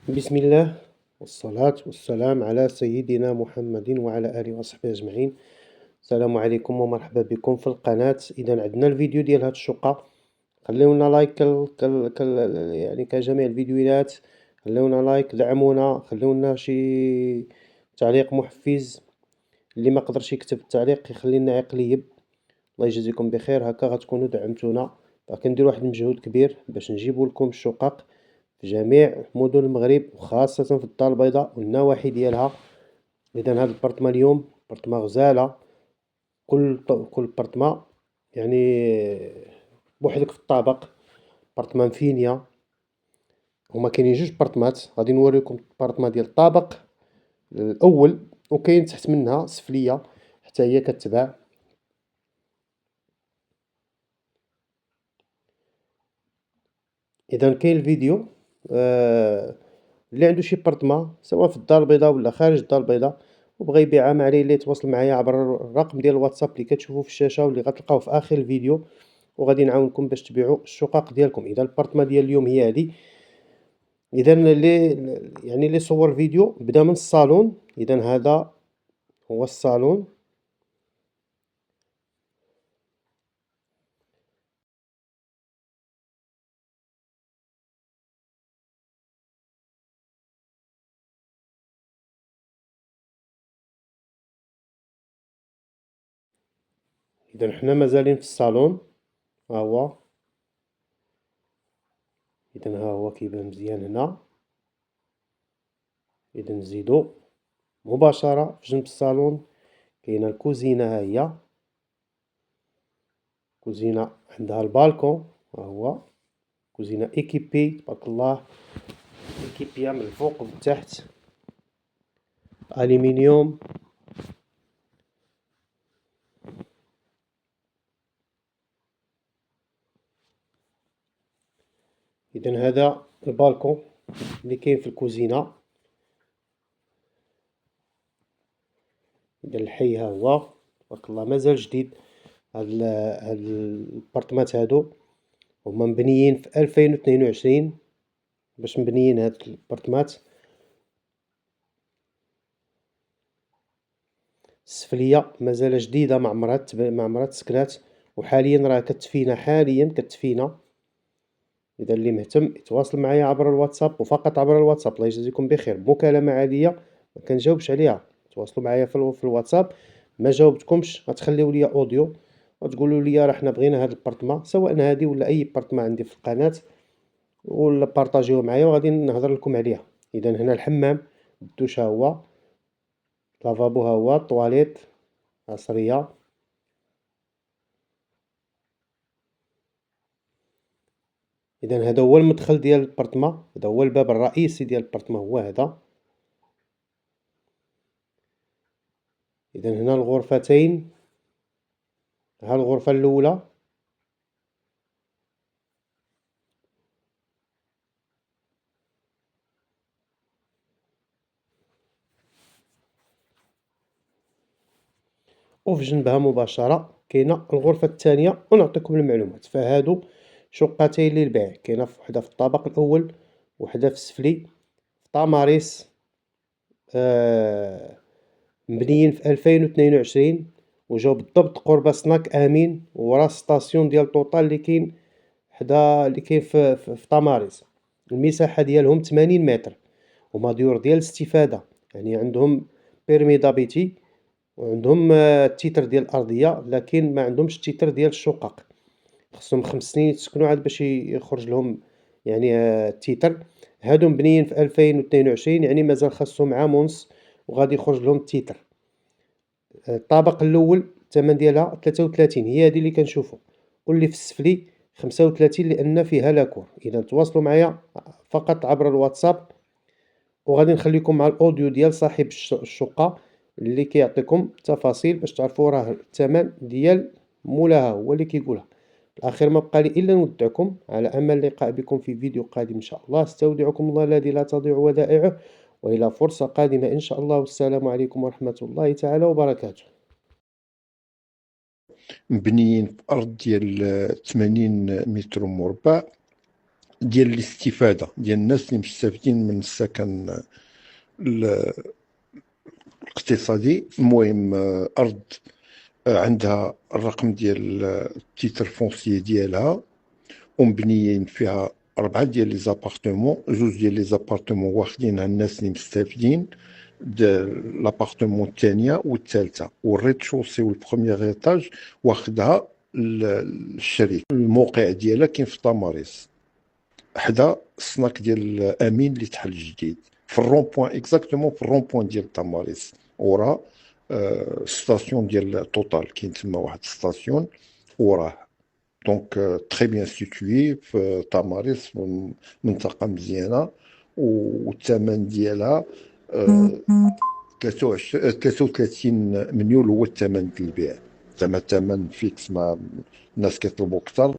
بسم الله والصلاة والسلام على سيدنا محمد وعلى آله وصحبه أجمعين. السلام عليكم ومرحبا بكم في القناة. إذا عندنا الفيديو ديال هاد الشقة، خليونا لايك يعني كجميع الفيديوهات. خليونا لايك، دعمونا، خليونا شي تعليق محفز. اللي ما قدرش يكتب التعليق يخلي لنا يقليب. الله يجزيكم بخير، هكا غتكونوا دعمتونا. كندير واحد المجهود كبير باش نجيبوا لكم الشقق في جميع مدن المغرب وخاصة في الدار البيضاء والنواحي ديالها. إذا هاد البرطمة اليوم برطمة غزالة، كل برطمة يعني بوحدك في الطابق، برطمة مفينية. هما كاينين جوج برطمات، غادي نوريكم البرطمة ديال الطابق الأول، وكاين تحت منها سفلية حتى هي كتباع. إذا كاين الفيديو اللي عنده شي برطمة سواء في الدار البيضاء ولا خارج الدار البيضاء وبغى يبيعها، ما عليه إلا يتواصل معايا عبر الرقم ديال الواتساب اللي كتشوفوا في الشاشة واللي غتلقاوه في آخر الفيديو، وغادي نعاونكم باش تبيعوا الشقق ديالكم. إذا البرطمة ديال اليوم هي هذه. إذا اللي صور الفيديو بدا من الصالون. إذا هذا هو الصالون. إذا حنا مازالين في الصالون، ها هو. إذا ها هو كيبان مزيان هنا. إذا نزيدو مباشرة في جنب الصالون كاينة الكوزينة، ها هي كوزينة عندها البالكون، ها هو كوزينة إيكيبي تبارك الله، إيكيبية من الفوق ومن التحت، ألمنيوم. إذا هذا البالكون اللي كاين في الكوزينة. إذا الحي ها هو تبارك الله مازال جديد. هاد البارتمات هادو هما مبنيين في 2022 باش مبنيين هاد البارتمات. السفلية مازال جديدة، ما عمرها تسكنات، وحاليا راه كتفينا. إذا اللي مهتم يتواصل معايا عبر الواتساب وفقط عبر الواتساب. الله يجزيكم بخير. مكالمة عادية ما كنجاوبش عليها، تواصلوا معايا في الواتساب. ما جاوبتكمش غتخليو ليا اوديو وتقولوا لي راه حنا بغينا هاد البارطمة، سواء هادي ولا اي بارطمة عندي في القناة، ولا بارطاجيوه معايا وغادي نهضر لكم عليها. اذا هنا الحمام، الدوش ها هو، لافابو ها هو، الطواليت عصرية. اذا هذا هو المدخل ديال البارطمة، هذا هو الباب الرئيسي ديال البارطمة، هو هذا. اذا هنا الغرفتين، ها الغرفة الأولى، وفي جنبها مباشرة كاينة الغرفة الثانية. ونعطيكم المعلومات، فهادو شقتين للبيع، كاينة وحدة في الطابق الأول وحدة في السفلي في طاماريس. مبنيين في 2022 وجاو بالضبط قرب سناك أمين ورا ستاسيون ديال توطال اللي كاين في طاماريس. المساحة ديالهم 80 متر، هما ديور ديال الاستفادة، يعني عندهم بيرمي دابيتي وعندهم التيتر ديال الأرضية، لكن ما عندهمش التيتر ديال الشقق. خصهم 5 سنين يتسكنوا عاد باش يخرج لهم يعني التيتر. هادو مبنيين في 2022، يعني مازال خاصهم عام ونص وغادي يخرج لهم التيتر. الطابق الأول الثمن ديالها 33، هي هذه اللي كنشوفوا، واللي في السفلي 35 لأن فيها لاكور. إذا تواصلوا معايا فقط عبر الواتساب، وغادي نخليكم مع الأوديو ديال صاحب الشقة اللي كيعطيكم التفاصيل باش تعرفوا راه الثمن ديال مولاها هو اللي كيقولها. الأخير ما بقى لي إلا نودعكم على أمل اللقاء بكم في فيديو قادم إن شاء الله. استودعكم الله الذي لا تضيع ودائعه، وإلى فرصة قادمة إن شاء الله، والسلام عليكم ورحمة الله تعالى وبركاته. مبنيين في أرض ديال 80 متر مربع. ديال الاستفادة ديال الناس اللي مستافدين من السكن الاقتصادي. المهم أرض عندها الرقم ديال التيتر فونسيي ديالها ومبنيين فيها 4 ديال لي زابارتمون، 2 ديال لي زابارتمون واخدينها الناس اللي مستافدين، لابارتمون الثانيه والثالثه، والريد شوسي والبروميير ايطاج واخدها الشريك. الموقع ديالها كاين في طاماريس حدا السناك ديال امين اللي تحل جديد في الرون بوين، اكزاكتومون في الرون بوين ديال طاماريس، وراه ستاسيون ديال توتال، كاين تما واحد ستاسيون وراه. دونك تري بيان سيتوي في طاماريس، منطقة مزيانة، والثمن ديالها 33 مليون هو الثمن ديال البيع، زعما ثمن فيكس، ما الناس كيطلبوا اكثر.